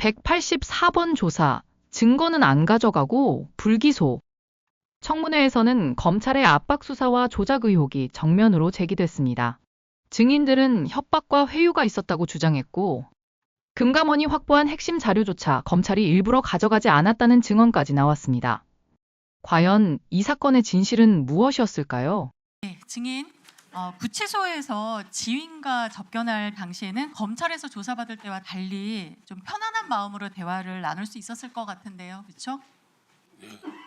184번 조사, 증거는 안 가져가고 불기소. 청문회에서는 검찰의 압박 수사와 조작 의혹이 정면으로 제기됐습니다. 증인들은 협박과 회유가 있었다고 주장했고, 금감원이 확보한 핵심 자료조차 검찰이 일부러 가져가지 않았다는 증언까지 나왔습니다. 과연 이 사건의 진실은 무엇이었을까요? 네, 증인 구치소에서 지휘인과 접견할 당시에는 검찰에서 조사받을 때와 달리 좀 편안한 마음으로 대화를 나눌 수 있었을 것 같은데요, 그렇죠?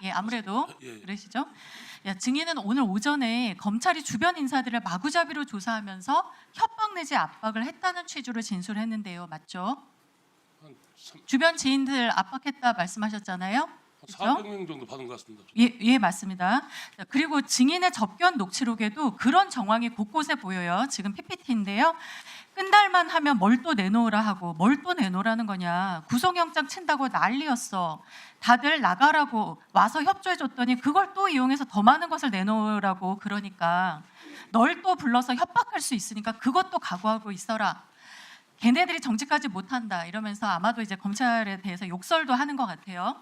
예, 아무래도 그러시죠. 증인은 오늘 오전에 검찰이 주변 인사들을 마구잡이로 조사하면서 협박 내지 압박을 했다는 취지로 진술했는데요, 맞죠? 주변 지인들 압박했다 말씀하셨잖아요. 그렇죠? 400명 정도 받은 것 같습니다. 예, 맞습니다. 그리고 증인의 접견 녹취록에도 그런 정황이 곳곳에 보여요. 지금 PPT인데요. 끝날만 하면 뭘 또 내놓으라 하고 뭘 또 내놓으라는 거냐. 구속영장 친다고 난리였어. 다들 나가라고 와서 협조해줬더니 그걸 또 이용해서 더 많은 것을 내놓으라고 그러니까 널 또 불러서 협박할 수 있으니까 그것도 각오하고 있어라. 걔네들이 정직하지 못한다 이러면서 아마도 이제 검찰에 대해서 욕설도 하는 것 같아요.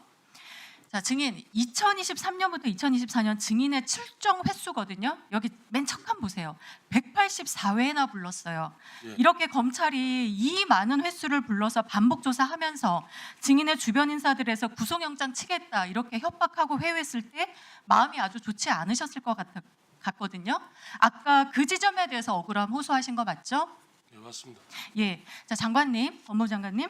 자, 증인 2023년부터 2024년 증인의 출정 횟수거든요. 여기 맨 첫 칸 보세요. 184회나 불렀어요. 이렇게 검찰이 이 많은 횟수를 불러서 반복 조사하면서 증인의 주변 인사들에서 구속영장 치겠다 이렇게 협박하고 회유했을 때 마음이 아주 좋지 않으셨을 것 같거든요. 아까 그 지점에 대해서 억울함 호소하신 거 맞죠? 네, 맞습니다. 예, 자 장관님, 법무부 장관님,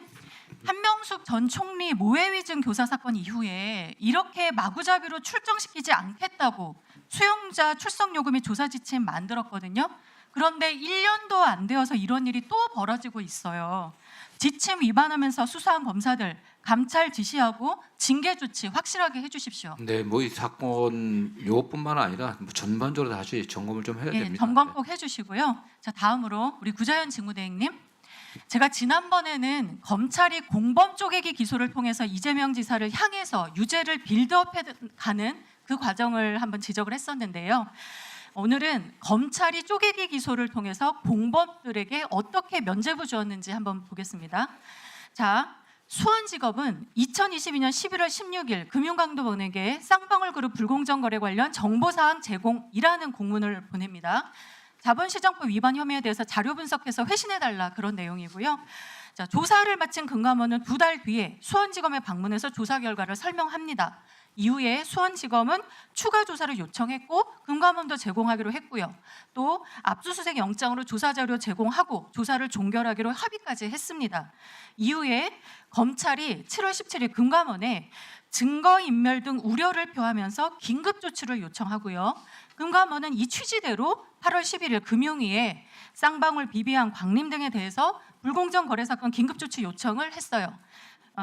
한명숙 전 총리 모해위증 교사 사건 이후에 이렇게 마구잡이로 출정시키지 않겠다고 수용자 출석 요구 및 조사 지침 만들었거든요. 그런데 1년도 안 되어서 이런 일이 또 벌어지고 있어요. 지침 위반하면서 수사한 검사들 감찰 지시하고 징계 조치 확실하게 해주십시오. 네, 뭐 이 사건 요것뿐만 아니라 뭐 전반적으로 다시 점검을 좀 해야 예, 됩니다. 점검 꼭 해주시고요. 자 다음으로 우리 구자현 직무대행님. 제가 지난번에는 검찰이 공범 쪼개기 기소를 통해서 이재명 지사를 향해서 유죄를 빌드업해가는 그 과정을 한번 지적을 했었는데요. 오늘은 검찰이 쪼개기 기소를 통해서 공범들에게 어떻게 면죄부 주었는지 한번 보겠습니다. 자, 수원지검은 2022년 11월 16일 금융강도원에게 쌍방울그룹 불공정 거래 관련 정보사항 제공이라는 공문을 보냅니다. 자본시장법 위반 혐의에 대해서 자료 분석해서 회신해달라 그런 내용이고요. 자, 조사를 마친 금감원은 2달 뒤에 수원지검에 방문해서 조사 결과를 설명합니다. 이후에 수원지검은 추가 조사를 요청했고 금감원도 제공하기로 했고요. 또 압수수색 영장으로 조사 자료 제공하고 조사를 종결하기로 합의까지 했습니다. 이후에 검찰이 7월 17일 금감원에 증거인멸 등 우려를 표하면서 긴급조치를 요청하고요. 금감원은 이 취지대로 8월 11일 금융위에 쌍방울, 비비안, 광림 등에 대해서 불공정 거래 사건 긴급조치 요청을 했어요.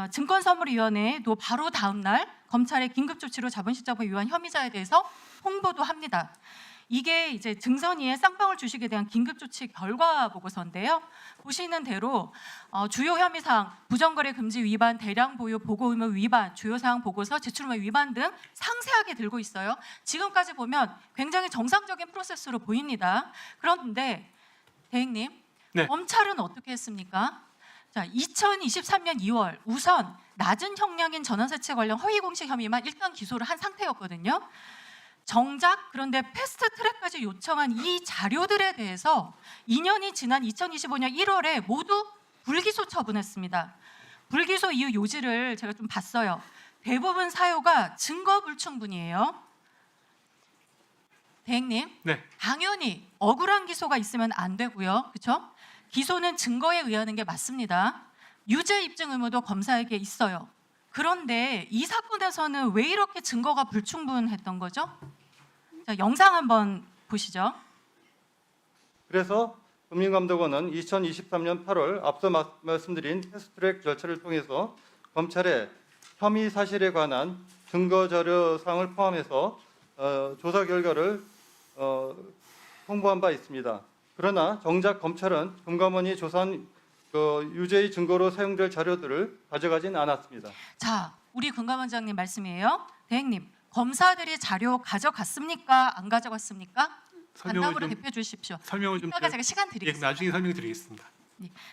증권선물위원회도 바로 다음 날 검찰의 긴급조치로 자본시장법 위반 혐의자에 대해서 홍보도 합니다. 이게 이제 증선위의 쌍방울 주식에 대한 긴급조치 결과 보고서인데요. 보시는 대로 주요 혐의사항, 부정거래 금지 위반, 대량 보유 보고 의무 위반, 주요사항 보고서, 제출 의무 위반 등 상세하게 들고 있어요. 지금까지 보면 굉장히 정상적인 프로세스로 보입니다. 그런데 대행님, 네. 검찰은 어떻게 했습니까? 자, 2023년 2월 우선 낮은 형량인 전환사채 관련 허위공시 혐의만 일단 기소를 한 상태였거든요. 정작 그런데 패스트트랙까지 요청한 이 자료들에 대해서 2년이 지난 2025년 1월에 모두 불기소 처분했습니다. 불기소 이후 요지를 제가 좀 봤어요. 대부분 사유가 증거 불충분이에요. 대행님, 네. 당연히 억울한 기소가 있으면 안 되고요. 그렇죠? 기소는 증거에 의하는 게 맞습니다. 유죄 입증 의무도 검사에게 있어요. 그런데 이 사건에서는 왜 이렇게 증거가 불충분했던 거죠? 자, 영상 한번 보시죠. 그래서 금융감독원은 2023년 8월 앞서 말씀드린 패스트트랙 절차를 통해서 검찰에 혐의 사실에 관한 증거 자료상을 포함해서 조사 결과를 통보한 바 있습니다. 그러나 정작 검찰은 금감원이 조사한 유죄의 증거로 사용될 자료들을 가져가진 않았습니다. 자, 우리 금감원장님 말씀이에요. 대행님, 검사들이 자료 가져갔습니까? 안 가져갔습니까? 설명을 간담으로 좀 대표해 주십시오. 설명을 좀 이따가 제가 시간 예, 드리겠습니다. 나중에 설명드리겠습니다.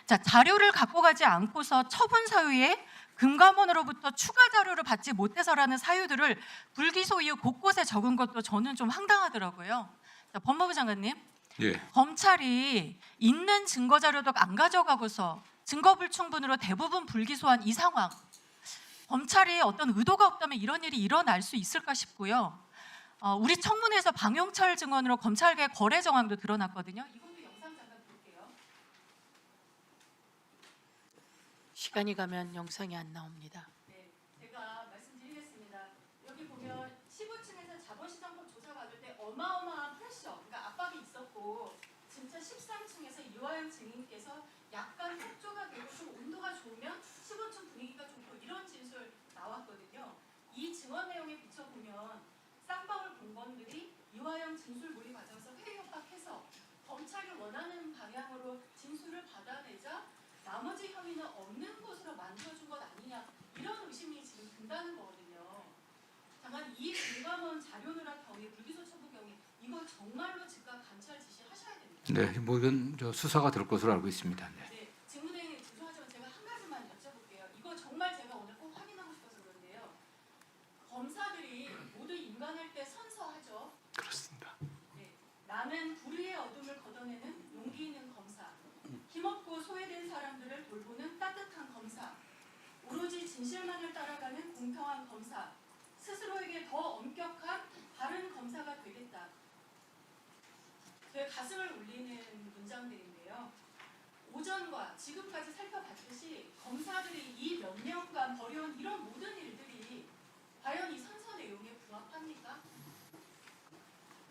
자, 자료를 갖고 가지 않고서 처분 사유에 금감원으로부터 추가 자료를 받지 못해서라는 사유들을 불기소 이유 곳곳에 적은 것도 저는 좀 황당하더라고요. 자, 법무부 장관님, 예. 검찰이 있는 증거 자료도 안 가져가고서 증거 불충분으로 대부분 불기소한 이 상황, 검찰이 어떤 의도가 없다면 이런 일이 일어날 수 있을까 싶고요. 우리 청문회에서 방용철 증언으로 검찰과의 거래 정황도 드러났거든요. 이것도 영상 잠깐 볼게요. 시간이 가면 영상이 안 나옵니다. 네, 제가 말씀드리겠습니다. 여기 보면 15층에서 자본시장법 조사 받을 때 어마어마한 프레셔, 그러니까 압박이 있었고, 진짜 13층에서 이화영 증인께서 약간 협조가 되고 좀 온도가 좋으면 15층 분위기가 좋고 이런 진술 나왔거든요. 이 증언 내용에 비춰보면 쌍방울 공범들이 이화영 진술 모의 과정에서 회의 협박해서 검찰이 원하는 방향으로 진술을 받아내자 나머지 혐의는 없는 것으로 만들어준 것 아니냐, 이런 의심이 지금 든다는 거거든요. 다만 이 금감원 자료누락 경위, 불기소 처분 경위, 이거 정말로 즉각 감찰 지시하셔야 됩니다. 네, 뭐 이건 수사가 될 것으로 알고 있습니다. 네. 네, 직무대행님 죄송하지만 제가 한 가지만 여쭤볼게요. 이거 정말 제가 오늘 꼭 확인하고 싶어서 그런데요. 검사들이 모두 인간할 때 선서하죠. 그렇습니다. 네, 나는 불의의 어둠을 걷어내는 용기 있는 검사, 힘없고 소외된 사람들을 돌보는 따뜻한 검사, 오로지 진실만을 따라가는 공평한 검사, 스스로에게 더 엄격한 바른 검사가 되겠다. 제 가슴을 울리는 문장들인데요. 오전과 지금까지 살펴봤듯이 검사들이 이 몇 년간 벌여온 이런 모든 일들이 과연 이 선서 내용에 부합합니까?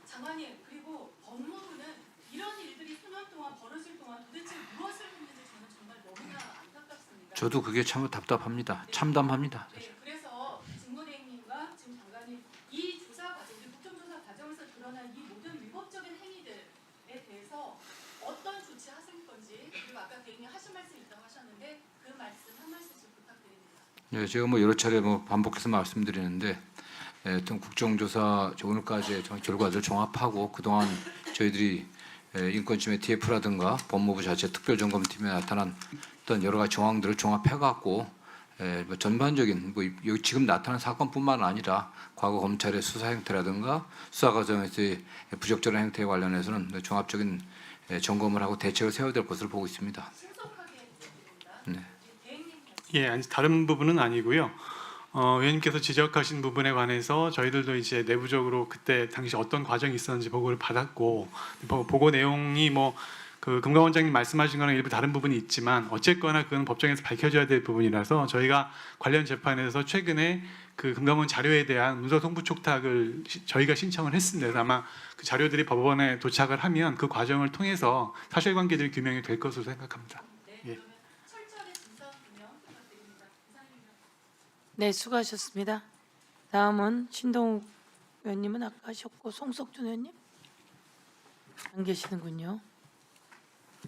장관님, 그리고 법무부는 이런 일들이 수년 동안 벌어질 동안 도대체 무엇을 했는지 저는 정말 너무나 안타깝습니다. 저도 그게 참 답답합니다. 참담합니다. 네, 그래서 직무대행님과 지금 장관님, 이 조사 과정, 국정조사 과정에서 드러난 이 모든 위법적인 행위들에 대해서 어떤 조치하실 건지, 그리고 아까 대행님 하신 말씀이 있다고 하셨는데 그 말씀 한 말씀씩 부탁드립니다. 네, 제가 뭐 여러 차례 반복해서 말씀드리는데, 어떤 국정조사 오늘까지의 결과들 종합하고 그동안 저희들이 인권침해 TF라든가 법무부 자체 특별점검팀에 나타난 어떤 여러 가지 정황들을 종합해갖고 뭐 전반적인 여기 지금 나타난 사건뿐만 아니라 과거 검찰의 수사 행태라든가 수사 과정에서의 부적절한 행태에 관련해서는 종합적인 점검을 하고 대책을 세워야 될 것으로 보고 있습니다. 신속하게 부탁드립니다. 네. 대행님 예, 아니, 다른 부분은 아니고요. 의원님께서 지적하신 부분에 관해서 저희들도 이제 내부적으로 그때 당시 어떤 과정이 있었는지 보고를 받았고, 보고 내용이 뭐 그 금감원장님 말씀하신 거는 일부 다른 부분이 있지만 어쨌거나 그건 법정에서 밝혀져야 될 부분이라서 저희가 관련 재판에서 최근에 그 금감원 자료에 대한 문서 송부 촉탁을 저희가 신청을 했습니다. 아마 그 자료들이 법원에 도착을 하면 그 과정을 통해서 사실관계들이 규명이 될 것으로 생각합니다. 네, 예. 그러면 철저하게 진상 규명 부탁드립니다. 이상입니다. 네, 수고하셨습니다. 다음은 신동욱 의원님은 아까 하셨고 송석준 의원님 안 계시는군요.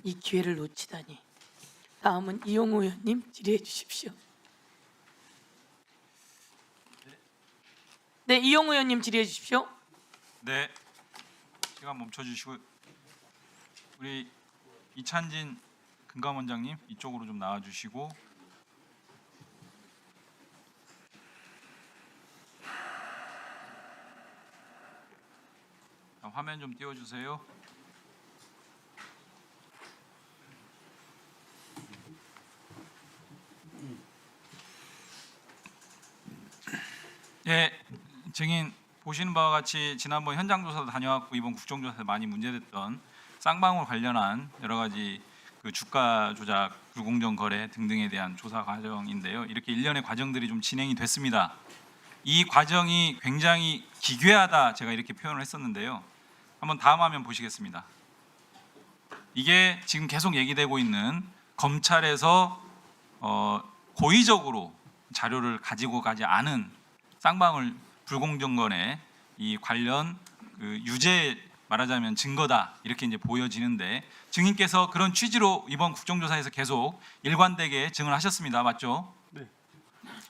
이 기회를 놓치다니. 다음은 이용우 의원님 질의해 주십시오. 네, 이용우 의원님 질의해 주십시오. 네, 시간 멈춰주시고 우리 이찬진 금감원장님 이쪽으로 좀 나와주시고 화면 좀 띄워주세요. 예, 증인 보시는 바와 같이 지난번 현장 조사도 다녀왔고 이번 국정조사에서 많이 문제됐던 쌍방울 관련한 여러 가지 그 주가 조작, 불공정 거래 등등에 대한 조사 과정인데요. 이렇게 일련의 과정들이 좀 진행이 됐습니다. 이 과정이 굉장히 기괴하다 제가 이렇게 표현을 했었는데요. 한번 다음 화면 보시겠습니다. 이게 지금 계속 얘기되고 있는 검찰에서 고의적으로 자료를 가지고 가지 않은 쌍방울 불공정거래 이 관련 그 유죄 말하자면 증거다 이렇게 이제 보여지는데 증인께서 그런 취지로 이번 국정조사에서 계속 일관되게 증언하셨습니다. 맞죠? 네.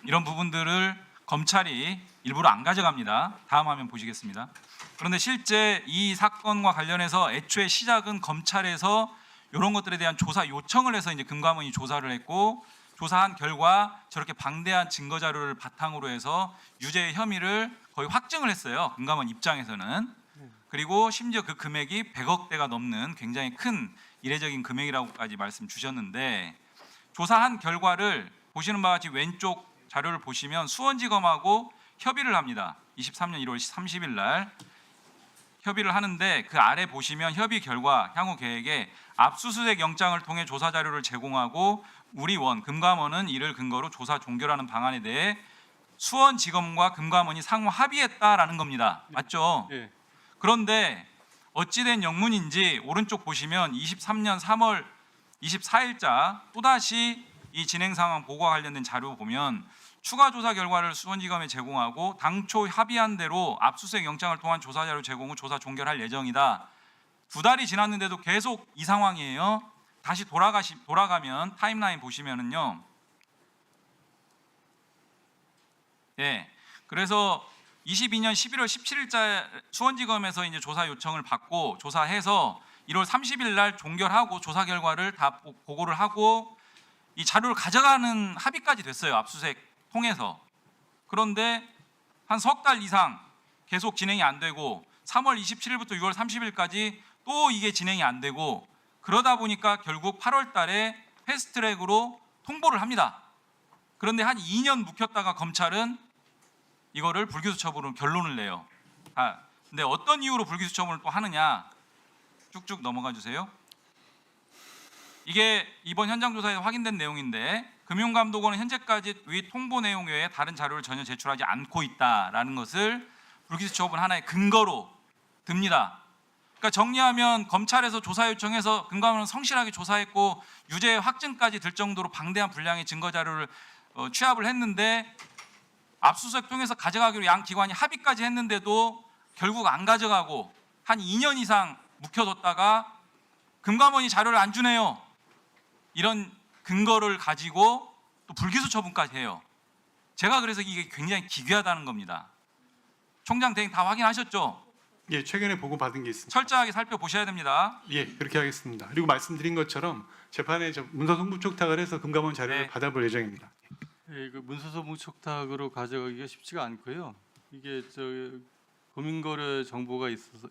이런 부분들을 검찰이 일부러 안 가져갑니다. 다음 화면 보시겠습니다. 그런데 실제 이 사건과 관련해서 애초에 시작은 검찰에서 이런 것들에 대한 조사 요청을 해서 이제 금감원이 조사를 했고 조사한 결과 저렇게 방대한 증거 자료를 바탕으로 해서 유죄의 혐의를 거의 확증을 했어요. 금감원 입장에서는. 그리고 심지어 그 금액이 100억대가 넘는 굉장히 큰 이례적인 금액이라고까지 말씀 주셨는데 조사한 결과를 보시는 바와 같이 왼쪽 자료를 보시면 수원지검하고 협의를 합니다. 23년 1월 30일 날 협의를 하는데 그 아래 보시면 협의 결과 향후 계획에 압수수색 영장을 통해 조사 자료를 제공하고 우리 금감원은 이를 근거로 조사 종결하는 방안에 대해 수원지검과 금감원이 상호 합의했다라는 겁니다. 맞죠? 예. 그런데 어찌된 영문인지 오른쪽 보시면 23년 3월 24일자 또다시 이 진행 상황 보고와 관련된 자료 보면 추가 조사 결과를 수원지검에 제공하고 당초 합의한 대로 압수수색 영장을 통한 조사 자료 제공 후 조사 종결할 예정이다. 2달이 지났는데도 계속 이 상황이에요. 다시 돌아가면 타임라인 보시면은요. 예. 그래서 22년 11월 17일자 수원지검에서 이제 조사 요청을 받고 조사해서 1월 30일 날 종결하고 조사 결과를 다 보고를 하고 이 자료를 가져가는 합의까지 됐어요. 압수수색 통해서. 그런데 한 석 달 이상 계속 진행이 안 되고 3월 27일부터 6월 30일까지 또 이게 진행이 안 되고 그러다 보니까 결국 8월 달에 패스트트랙으로 통보를 합니다. 그런데 한 2년 묵혔다가 검찰은 이거를 불기소 처분으로 결론을 내요. 근데 어떤 이유로 불기소 처분을 또 하느냐? 쭉쭉 넘어가 주세요. 이게 이번 현장 조사에서 확인된 내용인데 금융감독원은 현재까지 위 통보 내용 외에 다른 자료를 전혀 제출하지 않고 있다라는 것을 불기소 처분 하나의 근거로 듭니다. 그러니까 정리하면 검찰에서 조사 요청해서 금감원은 성실하게 조사했고 유죄 확증까지 들 정도로 방대한 분량의 증거 자료를 취합을 했는데 압수수색 통해서 가져가기로 양 기관이 합의까지 했는데도 결국 안 가져가고 한 2년 이상 묵혀뒀다가 금감원이 자료를 안 주네요. 이런 근거를 가지고 또 불기소 처분까지 해요. 제가 그래서 이게 굉장히 기괴하다는 겁니다. 총장 대행 다 확인하셨죠? 예, 최근에 보고 받은 게 있습니다. 철저하게 살펴보셔야 됩니다. 예, 그렇게 하겠습니다. 그리고 말씀드린 것처럼 재판에 문서송 부촉탁을 해서 금감원 자료를 네. 받아볼 예정입니다. 예, 그 문서서 무촉탁으로 가져가기가 쉽지가 않고요. 이게 금융거래 정보가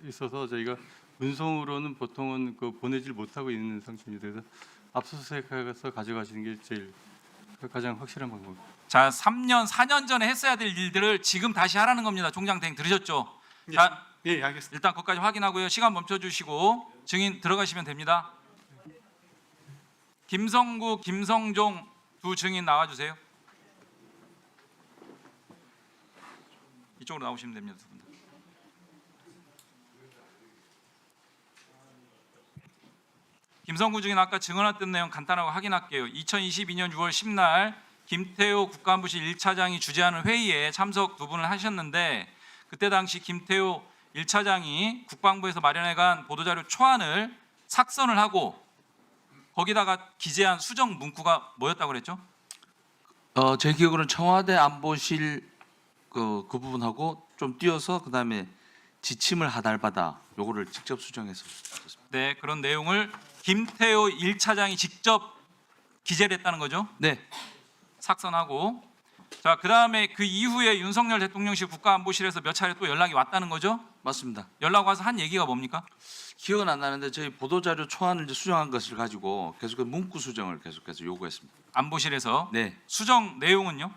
있어서 저희가 문송으로는 보통은 보내질 못하고 있는 상태입니다. 그래서 압수수색해서 가져가시는 게 제일 가장 확실한 방법입니다. 자, 3년, 4년 전에 했어야 될 일들을 지금 다시 하라는 겁니다. 총장 대행 들으셨죠? 자, 예, 알겠습니다. 일단 그것까지 확인하고요. 시간 멈춰주시고 증인 들어가시면 됩니다. 김성구, 김성종 두 증인 나와주세요. 이쪽으로 나오시면 됩니다. 두 분 다. 김성구 증인 아까 증언했던 내용 간단하게 확인할게요. 2022년 6월 10날 김태호 국가안보실 1차장이 주재하는 회의에 참석 두 분을 하셨는데 그때 당시 김태호 1차장이 국방부에서 마련해간 보도자료 초안을 삭선을 하고 거기다가 기재한 수정 문구가 뭐였다고 그랬죠? 제 기억으로는 청와대 안보실 그 부분하고 좀 띄어서 그다음에 지침을 하달받아 요거를 직접 수정해서 썼습니다. 네, 그런 내용을 김태호 1차장이 직접 기재를 했다는 거죠? 네, 삭선하고 자, 그다음에 그 이후에 윤석열 대통령실 국가안보실에서 몇 차례 또 연락이 왔다는 거죠? 맞습니다. 연락 와서 한 얘기가 뭡니까? 기억은 안 나는데 저희 보도자료 초안을 이제 수정한 것을 가지고 계속해서 문구 수정을 계속해서 요구했습니다. 안보실에서 네, 수정 내용은요?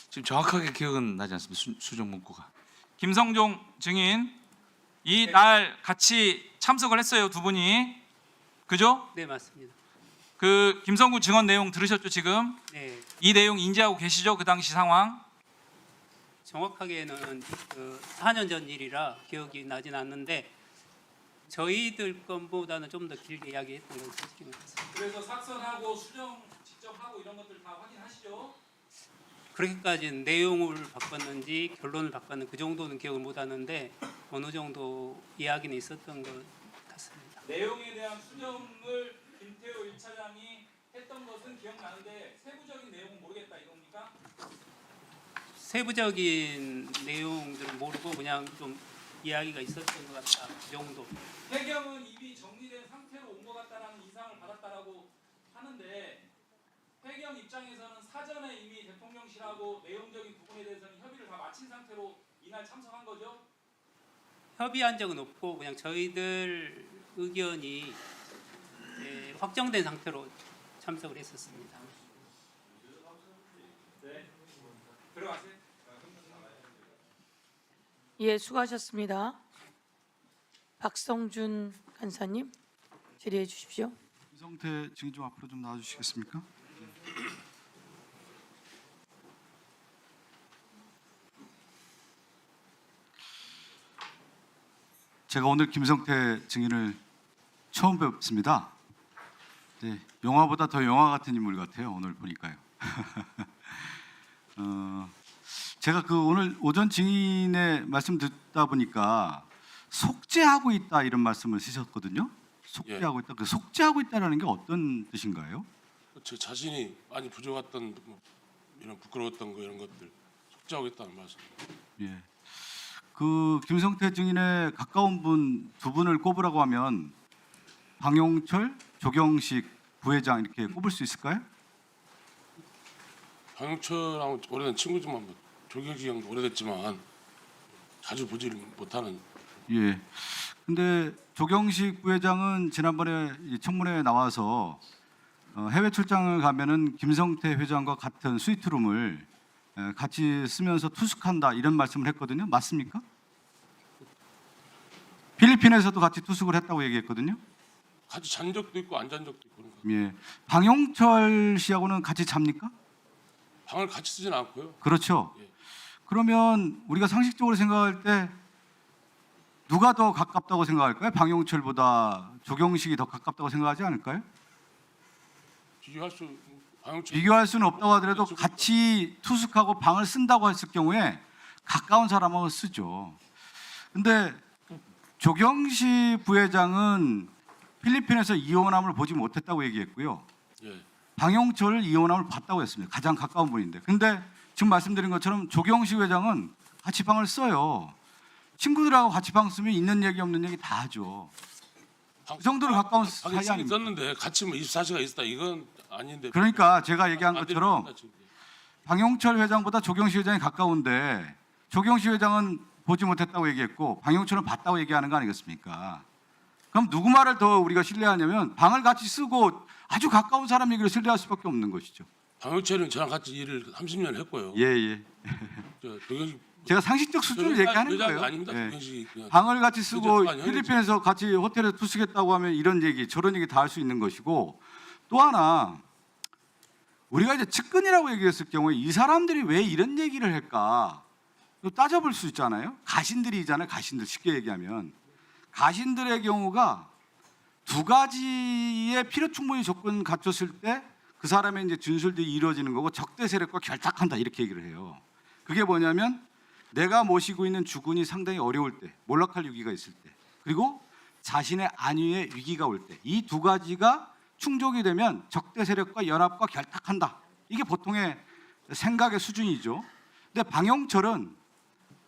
지금 정확하게 기억은 나지 않습니다. 수정 문구가. 김성종 증인 이 날 같이 참석을 했어요, 두 분이. 그죠? 네, 맞습니다. 그 김성구 증언 내용 들으셨죠, 지금? 네, 이 내용 인지하고 계시죠? 그 당시 상황? 정확하게는 4년 전 일이라 기억이 나진 않는데 저희들 것보다는 좀 더 길게 이야기했던 건 사실인 것 같습니다. 그래서 삭선하고 수정 직접 하고 이런 것들 다 확인하시죠? 그렇게까지 내용을 바꿨는지 결론을 바꿨는 그 정도는 기억을 못 하는데 어느 정도 이야기는 있었던 것 같습니다. 내용에 대한 수정을 김태호 1차장이 했던 것은 기억나는데 세부적인 내용은 모르겠다 이겁니까? 세부적인 내용들은 모르고 그냥 좀 이야기가 있었던 것 같다 그 정도. 해경은 입이 정리된 상태로 온 것 같다라는 인상을 하는데 해경 입장에서는 사전에 이미 대통령실하고 내용적인 부분에 대해서는 협의를 다 마친 상태로 이날 참석한 거죠? 협의한 적은 없고 그냥 저희들 의견이 확정된 상태로 참석을 했었습니다. 네. 들어가세요. 예, 수고하셨습니다. 박성준 간사님 질의해 주십시오. 김성태 증인 좀 앞으로 좀 나와주시겠습니까? 제가 오늘 김성태 증인을 처음 뵙습니다. 네, 영화보다 더 영화 같은 인물 같아요. 오늘 보니까요. 제가 그 오늘 오전 증인의 말씀 듣다 보니까 속죄하고 있다 이런 말씀을 쓰셨거든요. 속죄하고 있다. 그 속죄하고 있다라는 게 어떤 뜻인가요? 제 자신이 많이 부족했던 뭐 이런 부끄러웠던 거 이런 것들 속죄하고 있다는 말씀입니다. 예. 그 김성태 증인의 가까운 분 두 분을 꼽으라고 하면 방용철, 조경식 부회장 이렇게 꼽을 수 있을까요? 방영철하고 오래된 친구지만 뭐 조경식 형도 오래됐지만 자주 보지를 못하는. 예. 근데 조경식 부회장은 지난번에 이 청문회에 나와서 해외 출장을 가면은 김성태 회장과 같은 스위트룸을 같이 쓰면서 투숙한다 이런 말씀을 했거든요. 맞습니까? 필리핀에서도 같이 투숙을 했다고 얘기했거든요. 같이 잔 적도 있고 안 잔 적도 있고 그런 거. 예. 방용철 씨하고는 같이 잡니까? 방을 같이 쓰진 않고요. 그렇죠. 예. 그러면 우리가 상식적으로 생각할 때 누가 더 가깝다고 생각할까요? 방용철보다 조경식이 더 가깝다고 생각하지 않을까요? 비교할 수 방영철 비교할 수는 없다고 하더라도 같이 투숙하고 방을 쓴다고 했을 경우에 가까운 사람하고 쓰죠. 근데 조경식 부회장은 필리핀에서 이혼함을 보지 못했다고 얘기했고요. 예. 방용철을 이혼함을 봤다고 했습니다. 가장 가까운 분인데. 근데 지금 말씀드린 것처럼 조경식 회장은 같이 방을 써요. 친구들하고 같이 방 쓰면 있는 얘기 없는 얘기 다 하죠. 그 정도로 가까운 사이 방에 쓰긴 아닙니까? 썼는데 같이 뭐 24시간 있었다 이건 아닌데. 그러니까 제가 얘기한 안 것처럼 됩니다, 지금. 방용철 회장보다 조경식 회장이 가까운데 조경식 회장은 보지 못했다고 얘기했고 방용철은 봤다고 얘기하는 거 아니겠습니까? 그럼 누구 말을 더 우리가 신뢰하냐면 방을 같이 쓰고 아주 가까운 사람 얘기를 신뢰할 수밖에 없는 것이죠. 방영철은 저랑 같이 일을 30년 했고요. 예. 저 조경식 제가 상식적 수준을 얘기하는 회장이 거예요. 아닙니다. 예. 조경식이 그냥 방을 같이 쓰고 그저 아니, 필리핀에서 같이 호텔에 투숙했다고 하면 이런 얘기 저런 얘기 다 할 수 있는 것이고 또 하나 우리가 이제 측근이라고 얘기했을 경우에 이 사람들이 왜 이런 얘기를 할까 또 따져볼 수 있잖아요. 가신들이잖아요. 가신들 쉽게 얘기하면 가신들의 경우가 두 가지의 필요 충분히 조건 갖췄을 때 그 사람의 이제 준술들이 이루어지는 거고 적대 세력과 결탁한다 이렇게 얘기를 해요. 그게 뭐냐면 내가 모시고 있는 주군이 상당히 어려울 때, 몰락할 위기가 있을 때, 그리고 자신의 안위의 위기가 올 때, 이 두 가지가 충족이 되면 적대 세력과 연합과 결탁한다. 이게 보통의 생각의 수준이죠. 근데 방용철은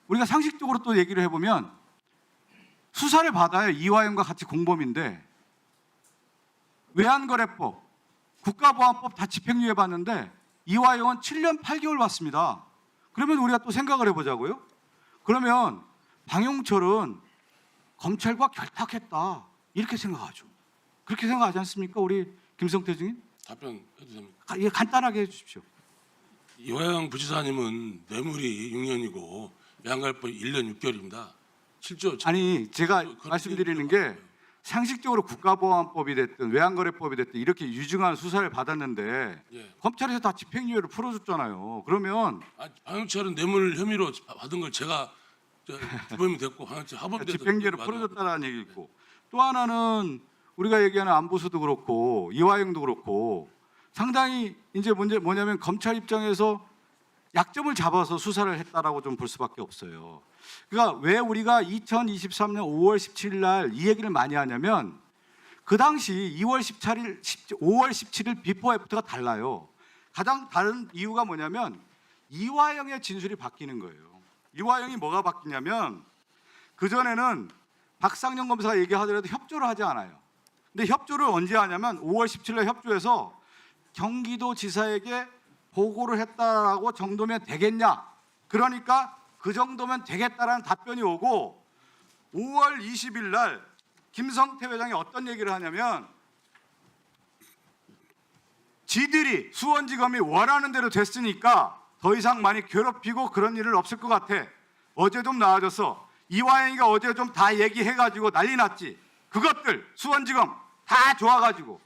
우리가 상식적으로 또 얘기를 해보면 수사를 받아요. 이화영과 같이 공범인데 외환거래법, 국가보안법 다 집행유예 받는데 이화영은 7년 8개월 받습니다. 그러면 우리가 또 생각을 해보자고요. 그러면 방용철은 검찰과 결탁했다 이렇게 생각하죠. 그렇게 생각하지 않습니까? 우리 김성태 증인? 답변해도 됩니까? 예, 간단하게 해주십시오. 이화영 부지사님은 뇌물이 6년이고 양갈법 1년 6개월입니다. 실제 아니 제가 그런 말씀드리는 얘기가 게 상식적으로 국가보안법이 됐든 외환거래법이 됐든 이렇게 유증한 수사를 받았는데 예. 검찰에서 다 집행유예를 풀어줬잖아요. 그러면 방영철은 뇌물 혐의로 받은 걸 제가 주범이 됐고 방영철 하범돼서 집행유예를 풀어줬다는 얘기 있고 또 하나는 우리가 얘기하는 안보수도 그렇고 이화영도 그렇고 상당히 이제 문제 뭐냐면 검찰 입장에서 약점을 잡아서 수사를 했다라고 좀 볼 수밖에 없어요. 그러니까 왜 우리가 2023년 5월 17일 날 이 얘기를 많이 하냐면 그 당시 5월 17일 비포 애프터가 달라요. 가장 다른 이유가 뭐냐면 이화영의 진술이 바뀌는 거예요. 이화영이 뭐가 바뀌냐면 그전에는 박상영 검사가 얘기하더라도 협조를 하지 않아요. 근데 협조를 언제 하냐면 5월 17일 날 협조해서 경기도지사에게 보고를 했다라고 정도면 되겠냐? 그러니까 그 정도면 되겠다라는 답변이 오고 5월 20일 날 김성태 회장이 어떤 얘기를 하냐면 지들이 수원지검이 원하는 대로 됐으니까 더 이상 많이 괴롭히고 그런 일은 없을 것 같아. 어제 좀 나아졌어. 이화영이가 어제 좀 다 얘기해가지고 난리 났지. 그것들 수원지검 다 좋아가지고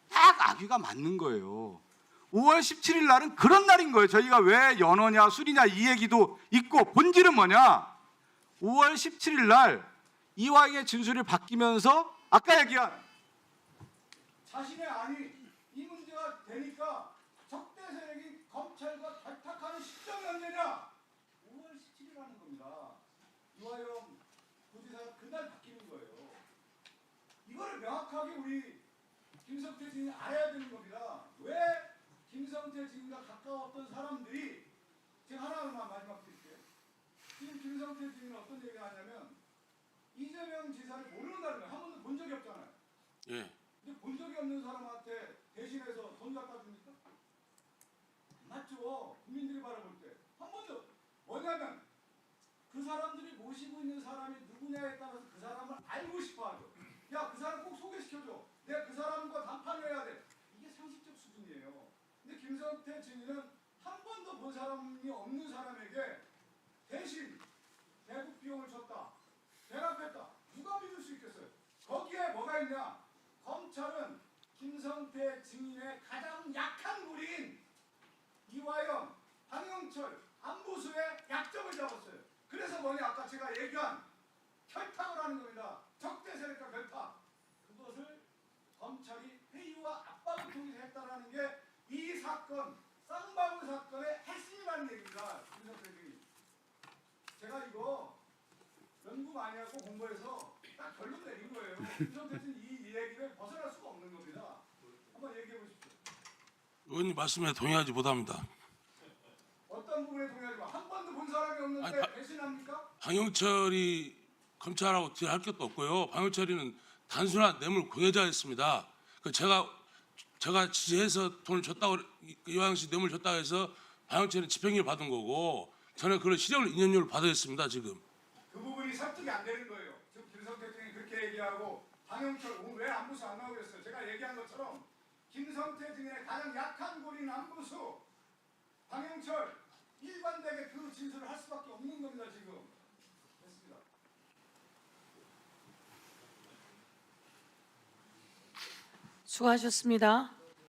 딱 악의가 맞는 거예요. 5월 17일 날은 그런 날인 거예요. 저희가 왜 연어냐 술이냐 이 얘기도 있고 본질은 뭐냐. 5월 17일 날 이화영의 진술이 바뀌면서 아까 얘기한 자신의 안이 이 문제가 되니까 적대 세력이 검찰과 결탁하는 시점이 언제냐? 5월 17일이라는 겁니다. 이화영 부지사가 그날 바뀌는 거예요. 이거를 명확하게 우리 김성태 증인이 알아야 되는 겁니다. 왜 김성태 증인과 가까웠던 사람들이 제가 하나만 마지막 드릴게요. 지금 김성태 증인은 어떤 얘기를 하냐면 이재명 지사를 모르는다는 거예요. 한 번도 본 적이 없잖아요. 예. 근데 본 적이 없는 사람한테 대신해서 돈 갖다 줍니까? 맞죠. 국민들이 바라볼 때. 한 번도. 뭐냐면 그 사람들이 모시고 있는 사람이 누구냐에 따라서 그 사람을 알고 싶어 하죠. 야, 그 사람 꼭 소개시켜줘. 내가 그 사람과 담판을 해야 돼. 이게 상식적 수준이에요. 근데 김성태 증인은 한 번도 본 사람이 없는 사람에게 대신 대북 비용을 줬다. 대납했다. 누가 믿을 수 있겠어요? 거기에 뭐가 있냐? 검찰은 김성태 증인의 가장 약한 무리인 이화영, 황영철, 안보수의 약점을 잡았어요. 그래서 뭐냐? 아까 제가 얘기한 결탁을 하는 겁니다. 적대 세력과 결탁. 그것을 검찰이 회유와 압박을 통해서 했다라는 게 이 사건, 쌍방울 사건의 핵심이라는 얘기입니다. 김성태 증인. 제가 이거 연구 많이 하고 공부해서 딱 결론 내린 거예요. 김성태 증인 이 얘기를 벗어날 수가 없는 겁니다. 한번 얘기해 보십시오. 의원님 말씀에 동의하지 못합니다. 어떤 부분에 동의하지 마. 한 번도 본 사람이 없는데 아니, 배신합니까? 방영철이 검찰하고 딜할 것도 없고요. 방영철이는 단순한 뇌물 공여자였습니다. 제가 지시해서 돈을 줬다고 이화영 씨 뇌물 줬다고 해서 방영철은 집행유예 받은 거고 저는 그걸 실형을 2년유를 받아야 했습니다. 지금. 그 부분이 설득이 안 되는 거예요. 지금 김성태 증인이 그렇게 얘기하고 방영철 오늘 왜 안부수 안 나오고 그랬어요. 제가 얘기한 것처럼 김성태 증인의 가장 약한 고리는 안부수, 방영철 일관되게 그 진술을 할 수밖에 없는 겁니다. 지금. 됐습니다. 수고하셨습니다.